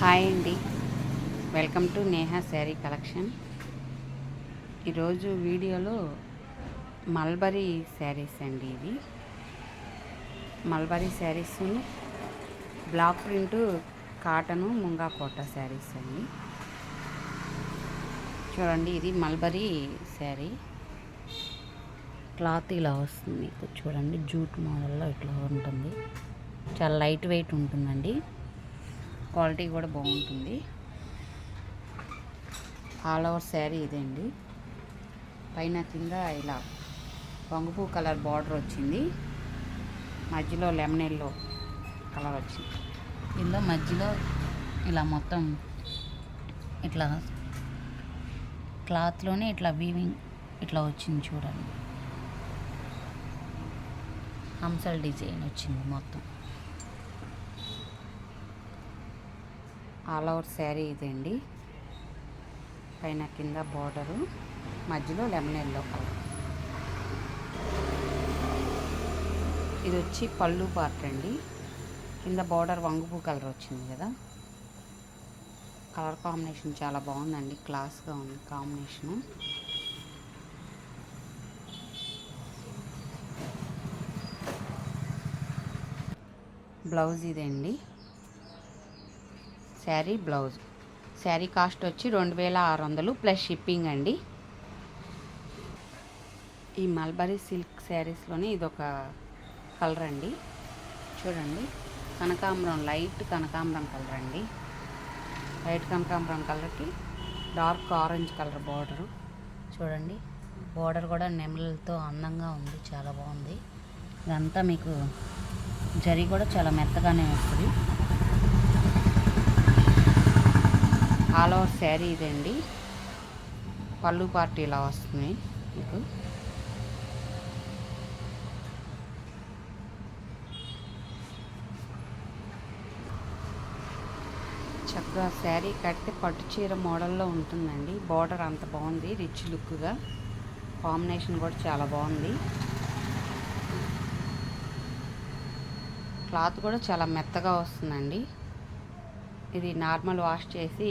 Hi అండి, welcome to Neha sari collection. ఈరోజు వీడియోలో మల్బరీ శారీస్ అండి. ఇది mulberry saris block print cotton munga Kota saris అండి. చూడండి, ఇది మల్బరీ శారీ. క్లాత్ ఇలా వస్తుంది మీకు. చూడండి, జూట్ మోడల్లో ఇట్లా ఉంటుంది. చాలా లైట్ వెయిట్ ఉంటుందండి. క్వాలిటీ కూడా బాగుంటుంది. ఆల్ ఓవర్ శారీ ఇదండి. పైన కింద ఇలా వంగుపూ కలర్ బార్డర్ వచ్చింది. మధ్యలో లెమన్ ఎల్లో కలర్ వచ్చింది. కింద మధ్యలో ఇలా మొత్తం ఇట్లా క్లాత్లోనే ఇట్లా వీవింగ్ ఇట్లా వచ్చింది. చూడండి, హంసల్ డిజైన్ వచ్చింది మొత్తం. ఆల్ ఓవర్ శారీ ఇదండి. పైన కింద బార్డరు, మధ్యలో లెమన్ ఎల్లో కలర్. ఇది వచ్చి పళ్ళు పార్ట్ అండి. కింద బార్డర్ వంగుపూ కలర్ వచ్చింది కదా. కలర్ కాంబినేషన్ చాలా బాగుందండి, క్లాస్గా ఉంది కాంబినేషను. బ్లౌజ్ ఇదండి, శారీ బ్లౌజ్. శారీ కాస్ట్ వచ్చి 2600 ప్లస్ షిప్పింగ్ అండి. ఈ మల్బరీ సిల్క్ శారీస్లోనే ఇదొక కలర్ అండి. చూడండి, కనకాంబరం, లైట్ కనకాంబరం కలర్ అండి. లైట్ కనకాంబరం కలర్కి డార్క్ ఆరెంజ్ కలర్ బార్డరు. చూడండి, బార్డర్ కూడా నెమలతో అందంగా ఉంది, చాలా బాగుంది. ఇదంతా మీకు జరీ కూడా చాలా మెత్తగానే వస్తుంది. ఆల్ ఓవర్ శారీ ఇదండి. పళ్ళు పార్టీ ఇలా వస్తుంది మీకు. చక్కగా శారీ కడితే పట్టు చీర మోడల్లో ఉంటుందండి. బార్డర్ అంత బాగుంది, రిచ్ లుక్గా. కాంబినేషన్ కూడా చాలా బాగుంది. క్లాత్ కూడా చాలా మెత్తగా వస్తుందండి. ఇది నార్మల్ వాష్ చేసి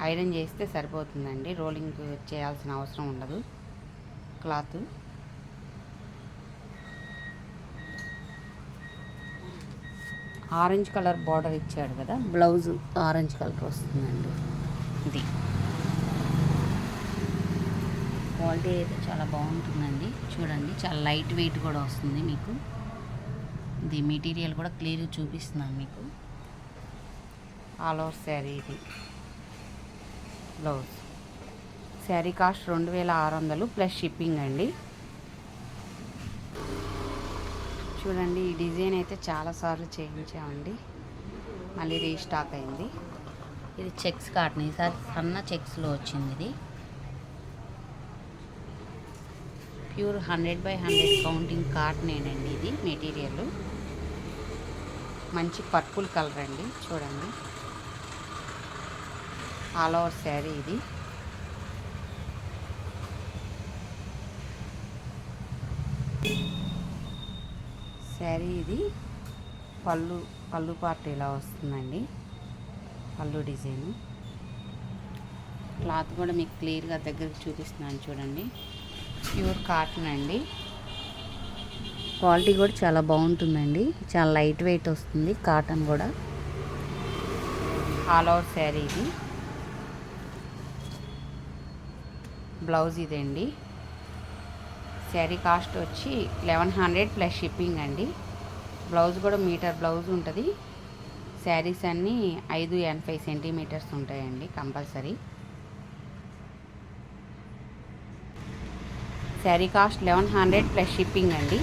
ఐరన్ చేస్తే సరిపోతుందండి. రోలింగ్ చేయాల్సిన అవసరం ఉండదు. క్లాత్ ఆరెంజ్ కలర్ బార్డర్ ఇచ్చాడు కదా, బ్లౌజ్ ఆరెంజ్ కలర్ వస్తుందండి. ఇది క్వాలిటీ అయితే చాలా బాగుంటుందండి. చూడండి, చాలా లైట్ వెయిట్ కూడా వస్తుంది మీకు. ఇది మెటీరియల్ కూడా క్లియర్గా చూపిస్తున్నాను మీకు. ఆల్ ఓవర్ శారీ ఇది blouse. Sari cost 2600 plus shipping అండి. చూడండి, ఈ డిజైన్ అయితే చాలాసార్లు చేయించామండి, మళ్ళీ రీస్టాక్ అయింది. ఇది చెక్స్ కాటన్, ఈసారి సన్న చెక్స్లో వచ్చింది. ఇది ప్యూర్ 100/100 కౌంటింగ్ కాటనేనండి. ఇది మెటీరియల్ మంచి పర్పుల్ కలర్ అండి. చూడండి, ఆల్ ఓవర్ శారీ ఇది. శారీ ఇది పళ్ళు పార్ట్ ఇలా వస్తుందండి. పళ్ళు డిజైను. క్లాత్ కూడా మీకు క్లియర్గా దగ్గరికి చూపిస్తున్నాను. చూడండి, ప్యూర్ కాటన్ అండి. క్వాలిటీ కూడా చాలా బాగుంటుందండి. చాలా లైట్ వెయిట్ వస్తుంది కాటన్ కూడా. ఆల్ ఓవర్ శారీ ఇది. బ్లౌజ్ ఇదండి. శారీ కాస్ట్ వచ్చి 1100 ప్లస్ షిప్పింగ్ అండి. బ్లౌజ్ కూడా మీటర్ బ్లౌజ్ ఉంటుంది. శారీస్ అన్నీ 5.85 సెంటీమీటర్స్ ఉంటాయండి compulsory. Sari cost 1100 plus shipping అండి.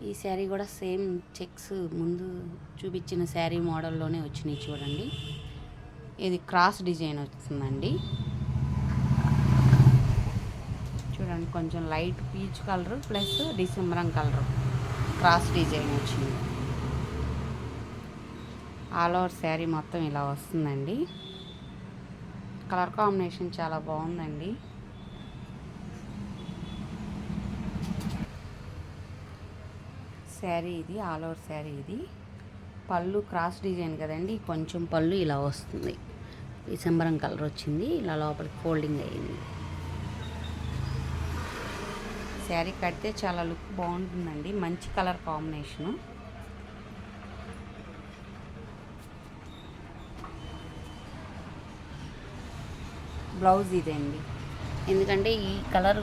ఈ శారీ కూడా సేమ్ చెక్స్ ముందు చూపించిన శారీ మోడల్లోనే వచ్చినాయి. చూడండి, ఇది క్రాస్ డిజైన్ వస్తుందండి. చూడండి, కొంచెం లైట్ పీచ్ కలర్ ప్లస్ డిసెంబరం కలర్ క్రాస్ డిజైన్ వచ్చింది. ఆల్ ఓవర్ శారీ మొత్తం ఇలా వస్తుందండి. కలర్ కాంబినేషన్ చాలా బాగుందండి. శారీ ఇది, ఆల్ ఓవర్ శారీ ఇది. పళ్ళు క్రాస్ డిజైన్ కదండి, కొంచెం పళ్ళు ఇలా వస్తుంది. డిసెంబరం కలర్ వచ్చింది, ఇలా లోపలికి ఫోల్డింగ్ అయ్యింది. శారీ కడితే చాలా లుక్ బాగుంటుందండి, మంచి కలర్ కాంబినేషను. బ్లౌజ్ ఇదండి, ఎందుకంటే ఈ కలర్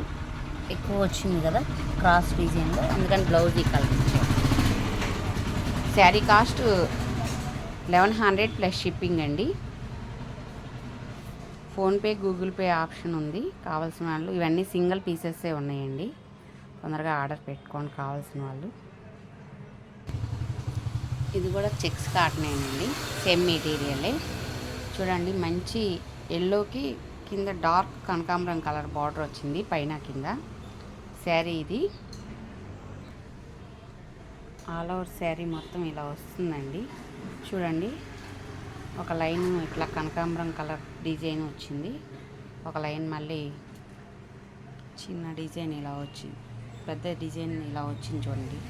ఎక్కువ వచ్చింది కదా క్రాస్ డిజైన్లో, ఎందుకంటే బ్లౌజ్ ఈ కలర్ ఇచ్చారు. శారీ కాస్ట్ 1100 ప్లస్ షిప్పింగ్ అండి. ఫోన్పే గూగుల్ పే ఆప్షన్ ఉంది. కావాల్సిన వాళ్ళు, ఇవన్నీ సింగిల్ పీసెస్సే ఉన్నాయండి, తొందరగా ఆర్డర్ పెట్టుకోండి కావాల్సిన వాళ్ళు. ఇది కూడా చెక్స్ కాటనేనండి, సేమ్ మెటీరియలే. చూడండి, మంచి ఎల్లోకి కింద డార్క్ కనకాంబరం కలర్ బార్డర్ వచ్చింది పైన కింద. శారీ ఇది ఆల్ ఓవర్ శారీ మొత్తం ఇలా వస్తుందండి. చూడండి, ఒక లైన్ ఇట్లా కనకాంబరం కలర్ డిజైన్ వచ్చింది, ఒక లైన్ మళ్ళీ చిన్న డిజైన్ ఇలా వచ్చింది, పెద్ద డిజైన్ ఇలా వచ్చింది. చూడండి,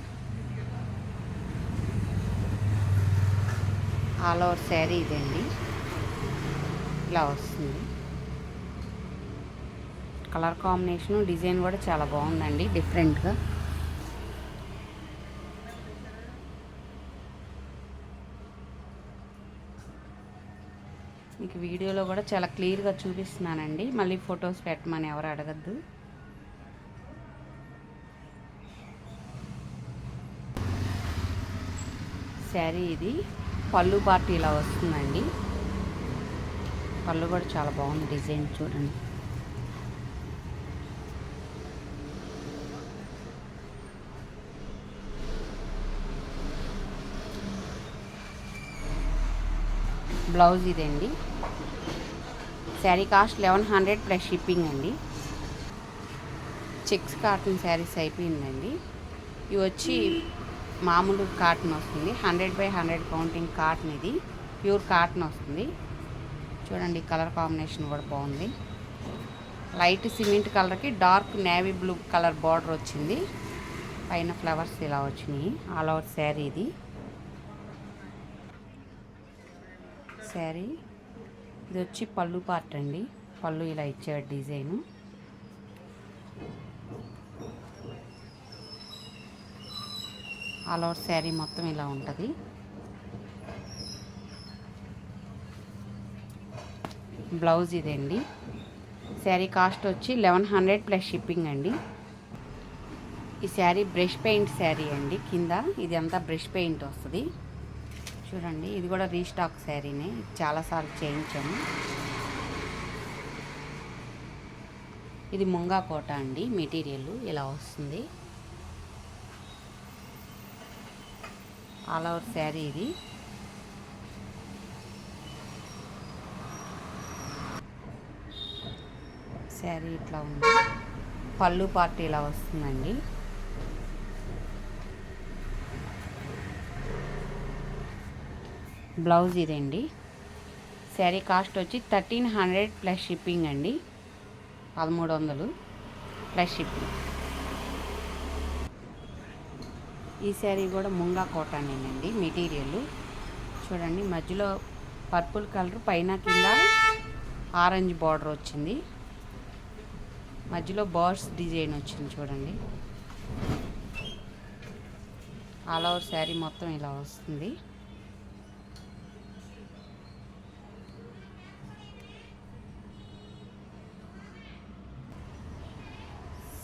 ఆల్ ఓవర్ శారీ ఇదండి, ఇలా వస్తుంది. కలర్ కాంబినేషను డిజైన్ కూడా చాలా బాగుందండి, డిఫరెంట్గా. మీకు వీడియోలో కూడా చాలా క్లియర్గా చూపిస్తున్నానండి, మళ్ళీ ఫొటోస్ పెట్టమని ఎవరు అడగద్దు. శారీ ఇది పళ్ళు పార్ట్ ఇలా వస్తుందండి, పళ్ళు కూడా చాలా బాగుంది డిజైన్. చూడండి, బ్లౌజ్ ఇదండి. శారీ కాస్ట్ 1100 ప్లస్ షిప్పింగ్ అండి. చెక్స్ కాటన్ శారీస్ అయిపోయిందండి. ఇవి వచ్చి మామూలు కాటన్ వస్తుంది, 100/100 కౌంటింగ్ కాటన్. ఇది ప్యూర్ కాటన్ వస్తుంది. చూడండి, కలర్ కాంబినేషన్ కూడా బాగుంది. లైట్ సిమెంట్ కలర్కి dark navy blue colour border వచ్చింది, పైన ఫ్లవర్స్ ఇలా వచ్చినాయి. ఆల్ ఓవర్ శారీ ఇది. శారీ ఇది వచ్చి పళ్ళు పార్ట్ అండి, పళ్ళు ఇలా ఇచ్చాడు డిజైను. ఆల్ ఓవర్ శారీ మొత్తం ఇలా ఉంటుంది. బ్లౌజ్ ఇదండి. శారీ కాస్ట్ వచ్చి 1100 ప్లస్ షిప్పింగ్ అండి. ఈ శారీ బ్రష్ పెయింట్ శారీ అండి, కింద ఇది అంతా బ్రష్ పెయింట్ వస్తుంది. చూడండి, ఇది కూడా రీస్టాక్ శారీనే, చాలాసార్లు చేయించాము. ఇది ముంగా కోట అండి, మెటీరియల్ ఇలా వస్తుంది. ఆల్ ఓవర్ శారీ ఇది. శారీ ఇట్లా ఉంది, పళ్ళు పార్ట్ ఇలా వస్తుందండి. బ్లౌజ్ ఇదండి. శారీ కాస్ట్ వచ్చి 1300 ప్లస్ షిప్పింగ్ అండి, 1300 ప్లస్ షిప్పింగ్. ఈ శారీ కూడా ముంగా కోటానేనండి మెటీరియల్. చూడండి, మధ్యలో పర్పుల్ కలర్, పైన కింద ఆరెంజ్ బార్డర్ వచ్చింది, మధ్యలో బర్డ్స్ డిజైన్ వచ్చింది. చూడండి, ఆల్ ఓవర్ శారీ మొత్తం ఇలా వస్తుంది.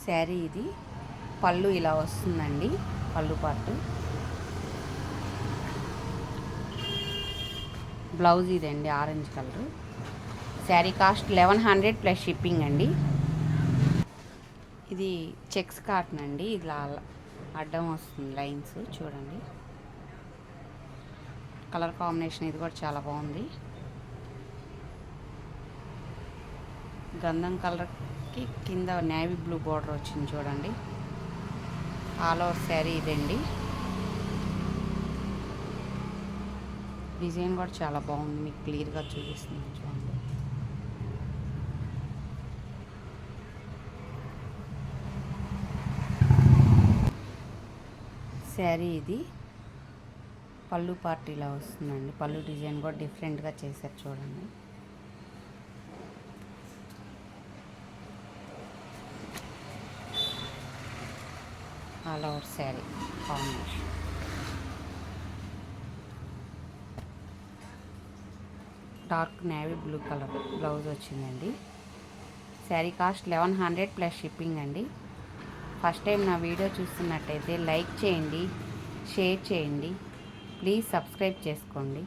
శారీ ఇది పళ్ళు ఇలా వస్తుందండి, పళ్ళు పార్ట్. బ్లౌజ్ ఇదండి, orange colour. Sari cost 1100 plus shipping అండి. ఇది చెక్స్ కాటన్ అండి, ఇలా అడ్డం వస్తుంది లైన్స్. చూడండి, కలర్ కాంబినేషన్ ఇది కూడా చాలా బాగుంది. గంధం కలర్కి కింద నేవీ బ్లూ బార్డర్ వచ్చింది. చూడండి, ఆల్ ఓవర్ శారీ ఇదండి. డిజైన్ కూడా చాలా బాగుంది, మీకు క్లియర్గా చూపిస్తున్నాను. చూడండి, శారీ ఇది పళ్ళు పార్టీలా వస్తుందండి. పళ్ళు డిజైన్ కూడా డిఫరెంట్గా చేశారు చూడండి. All over sari combination. Dark navy blue colour blouse వచ్చిందండి. శారీ కాస్ట్ 1100 ప్లస్ షిప్పింగ్ అండి. ఫస్ట్ టైం నా వీడియో చూస్తున్నట్టయితే లైక్ చేయండి, షేర్ చేయండి, ప్లీజ్ సబ్స్క్రైబ్ చేసుకోండి.